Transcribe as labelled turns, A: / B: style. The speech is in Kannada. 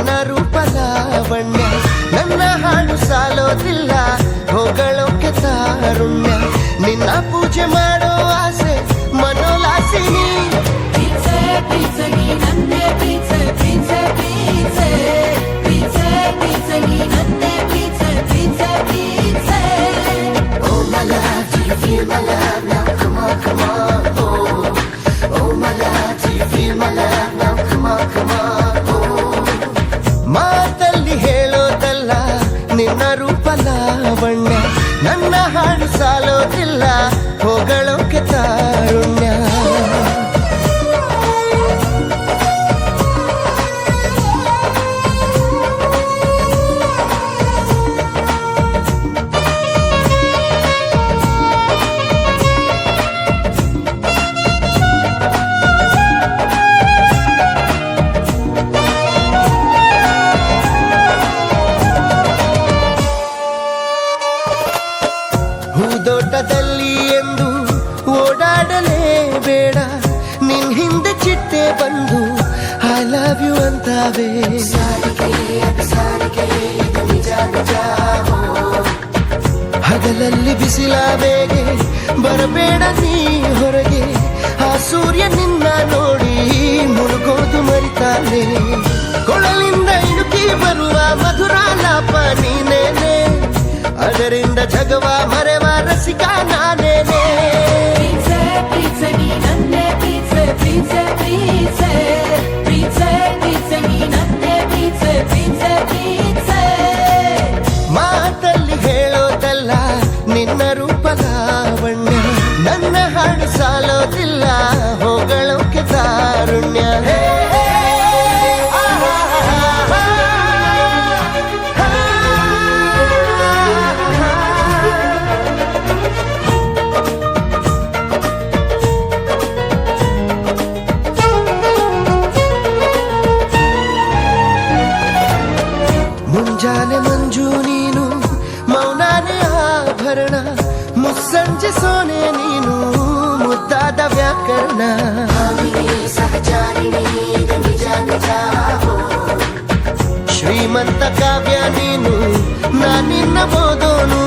A: ನಿನ್ನ ರೂಪ ಲಾವಣ್ಯ ನನ್ನ ಹಾಡು ಸಾಲೋದಿಲ್ಲ ಹೊಗಳೋಕೆ ತಾರುಣ್ಯ ನಿನ್ನ ಪೂಜೆ ಮಾಡೋ ಆಸೆ ಮನೋಲಾಸಿನಿ
B: Pizza, pizza, ni nanne pizza, pizza, pizza. Pizza, pizza, ni nanne pizza, pizza, pizza.
A: Oh my love, do you feel my love now? Come on, come on, oh. Oh my love, do you feel my love now? Come on, come on, oh. ಮಾತಲ್ಲಿ ಹೇಳೋದಲ್ಲ ನಿನ್ನ ರೂಪ ಲಾವಣ್ಯ ನನ್ನ ಹಾಡು ಸಾಲೋದಿಲ್ಲ ಹೊಗಳೋಕೆ ತಾರುಣ್ಯ ಹೂದೋಟದಲ್ಲಿ ಎಂದು ಓಡಾಡಲೇಬೇಡ ನಿನ್ ಹಿಂದೆ ಚಿಟ್ಟೆ ಬಂದು ಐ ಲವ್ ಯು ಅಂತಾವೆ ಹಗಲಲ್ಲಿ ಬಿಸಿಲ ಬೇಗೆ ಬರಬೇಡ ನೀ ಹೊರಗೆ ಆ ಸೂರ್ಯ ನಿನ್ನ ನೋಡಿ ಮುಳುಗೋದು ಮರಿತಾನೆ ಕೊಳಲಿಂದ ಇಣುಕಿ ಬರುವ ಮಧುರಾಲಾಪ ನೀನೇನೆ ಅದರಿಂದ ಜಗವ ಮರೆವ ರಸಿಕ ನಾನೇನೆ
B: Pizza, pizza, ni nanne pizza, pizza, pizza. Pizza, pizza, ni nanne pizza, pizza, pizza.
A: ಮಾತಲ್ಲಿ ಹೇಳೋದಲ್ಲ ನಿನ್ನ ರೂಪ ಲಾವಣ್ಯ ನನ್ನ ಹಾಡು ಸಾಲೋದಿಲ್ಲ ಹೊಗಳೋಕೆ ತಾರುಣ್ಯ ಹೇ, ಮುಂಜಾನೆ ಮಂಜು ನೀನು ಮೌನಾನೆ ಆಭರಣ ಮುಸ್ಸಂಜೆ ಸೋನೆ ನೀನು ಮುದ್ದಾದ ವ್ಯಾಕರಣ ಶ್ರೀಮಂತ ಕಾವ್ಯ ನೀನು ನಾನಿನ್ನ ಓದೋನು